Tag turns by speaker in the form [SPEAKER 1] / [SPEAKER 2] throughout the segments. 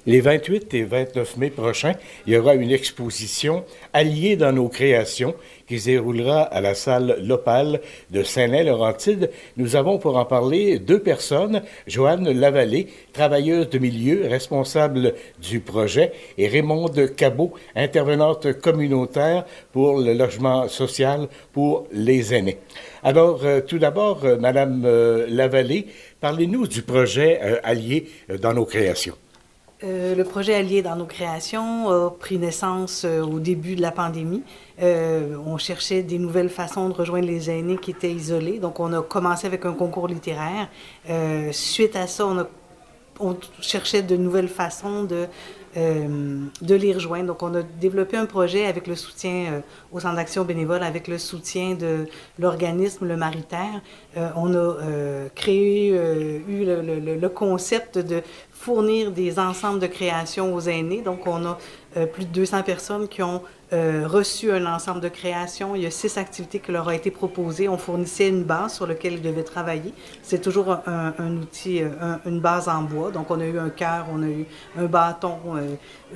[SPEAKER 1] Les 28 et 29 mai prochains, il y aura une exposition Alliés dans nos créations qui se déroulera à la salle L'Opale de Saint-Lin-Laurentide. Nous avons pour en parler deux personnes, Joanne Lavallée, travailleuse de milieu, responsable du projet, et Raymonde Cabot, intervenante communautaire pour le logement social pour les aînés. Alors, tout d'abord, Madame Lavallée, parlez-nous du projet Alliés dans nos créations.
[SPEAKER 2] Le projet Alliés dans nos créations a pris naissance au début de la pandémie. On cherchait des nouvelles façons de rejoindre les aînés qui étaient isolés. Donc, on a commencé avec un concours littéraire. Suite à ça, on cherchait de nouvelles façons de les rejoindre. Donc, on a développé un projet avec le soutien au Centre d'action bénévole, avec le soutien de l'organisme Le Maritaire. On a eu le concept de fournir des ensembles de créations aux aînés. Donc, on a plus de 200 personnes qui ont reçu un ensemble de créations. Il y a 6 activités qui leur ont été proposées. On fournissait une base sur laquelle ils devaient travailler. C'est toujours un outil, une base en bois. Donc, on a eu un cœur, on a eu un bâton,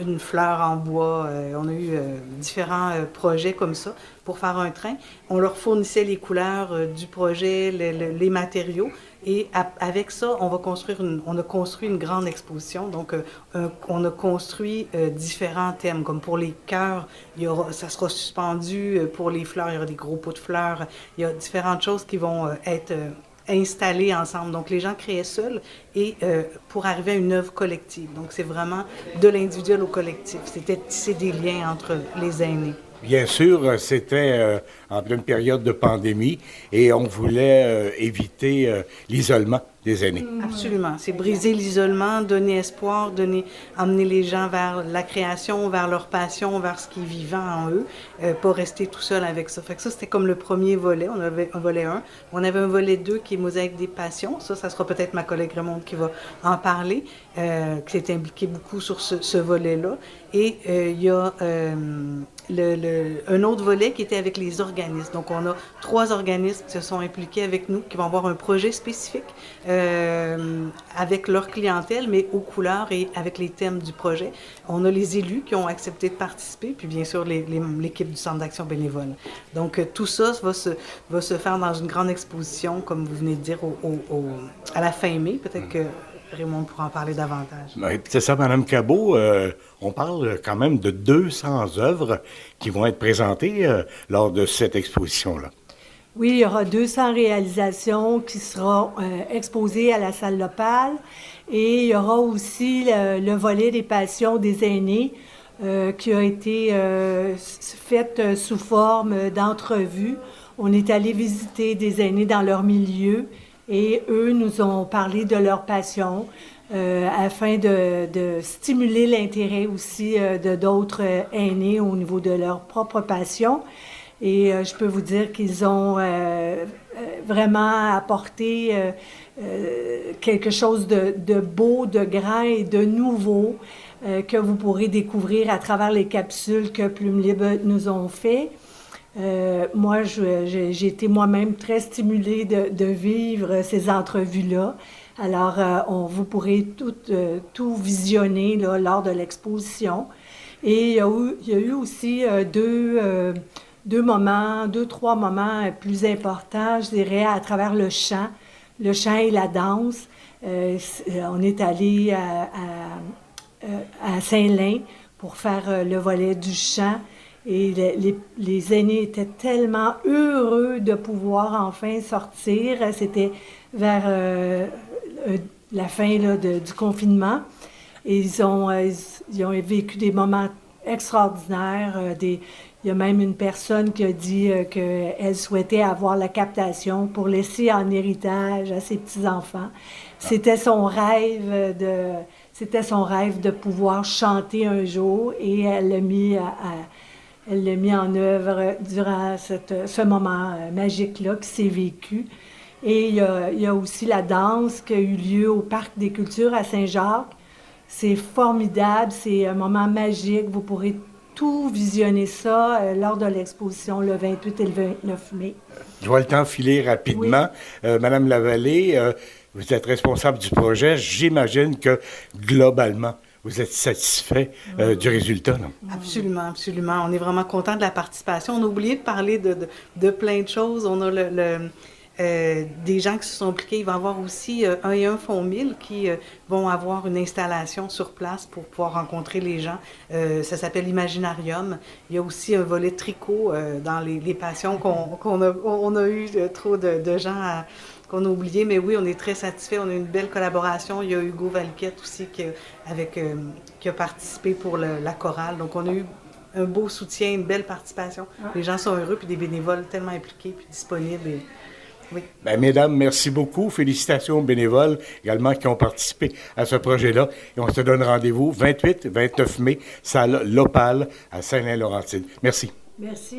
[SPEAKER 2] une fleur en bois. On a eu différents projets comme ça pour faire un train. On leur fournissait les couleurs du projet, les matériaux. Et avec ça, on a construit une grande exposition. Donc, on a construit différents thèmes. Comme pour les cœurs, ça sera suspendu. Pour les fleurs, il y aura des gros pots de fleurs. Il y a différentes choses qui vont être installées ensemble. Donc, les gens créaient seuls et pour arriver à une œuvre collective. Donc, c'est vraiment de l'individuel au collectif. C'était tisser des liens entre les aînés.
[SPEAKER 1] Bien sûr, c'était en pleine période de pandémie et on voulait éviter l'isolement des aînés.
[SPEAKER 2] Absolument. C'est briser l'isolement, donner espoir, emmener les gens vers la création, vers leur passion, vers ce qui est vivant en eux, pas rester tout seul avec ça. Fait que ça, c'était comme le premier volet. On avait un volet 1. On avait un volet 2 qui est Mosaïque des passions. Ça sera peut-être ma collègue Raymonde qui va en parler, qui s'est impliquée beaucoup sur ce volet-là. Et il y a un autre volet qui était avec les organismes. Donc, on a 3 organismes qui se sont impliqués avec nous, qui vont avoir un projet spécifique avec leur clientèle, mais aux couleurs et avec les thèmes du projet. On a les élus qui ont accepté de participer, puis bien sûr l'équipe du Centre d'action bénévole. Donc, tout ça va se faire dans une grande exposition, comme vous venez de dire, à la fin mai. Peut-être que Raymond pourra en parler davantage.
[SPEAKER 1] C'est ça, Mme Cabot. On parle quand même de 200 œuvres qui vont être présentées lors de cette exposition-là.
[SPEAKER 3] Oui, il y aura 200 réalisations qui seront exposées à la salle L'Opale. Et il y aura aussi le volet des passions des aînés qui a été fait sous forme d'entrevue. On est allé visiter des aînés dans leur milieu et eux nous ont parlé de leur passion afin de stimuler l'intérêt aussi de d'autres aînés au niveau de leur propre passion. Et je peux vous dire qu'ils ont vraiment apporté quelque chose de beau, de grand et de nouveau que vous pourrez découvrir à travers les capsules que Plume Libre nous ont fait. Moi, j'ai été moi-même très stimulée de vivre ces entrevues-là. Alors, vous pourrez tout visionner là, lors de l'exposition. Et il y a eu aussi trois moments plus importants, je dirais, à travers le chant et la danse. On est allé à Saint-Lin pour faire le volet du chant. Et les aînés étaient tellement heureux de pouvoir enfin sortir. C'était vers la fin là, du confinement. Et ils ont vécu des moments extraordinaires. Il y a même une personne qui a dit qu'elle souhaitait avoir la captation pour laisser en héritage à ses petits-enfants. C'était son rêve de pouvoir chanter un jour et elle l'a mis en œuvre durant ce moment magique-là qui s'est vécu. Et il y a aussi la danse qui a eu lieu au Parc des Cultures à Saint-Jacques. C'est formidable, c'est un moment magique. Vous pourrez tout visionner ça lors de l'exposition le 28 et le 29 mai.
[SPEAKER 1] Je vois le temps filer rapidement. Oui. Madame Lavallée, vous êtes responsable du projet. J'imagine que globalement, vous êtes satisfait du résultat, là?
[SPEAKER 2] Absolument, absolument. On est vraiment content de la participation. On a oublié de parler de plein de choses. On a des gens qui se sont impliqués. Il va y avoir aussi un et un fonds 1000 qui vont avoir une installation sur place pour pouvoir rencontrer les gens. Ça s'appelle Imaginarium. Il y a aussi un volet tricot dans les passions on a eu trop de gens qu'on a oublié, mais oui, on est très satisfait. On a une belle collaboration. Il y a Hugo Valquette aussi qui a participé pour la chorale. Donc, on a eu un beau soutien, une belle participation. Les gens sont heureux, puis des bénévoles tellement impliqués, puis disponibles. Oui.
[SPEAKER 1] Bien, mesdames, merci beaucoup. Félicitations aux bénévoles également qui ont participé à ce projet-là. Et on se donne rendez-vous 28-29 mai, salle L'Opale à Saint-Laurentide. Merci.
[SPEAKER 3] Merci.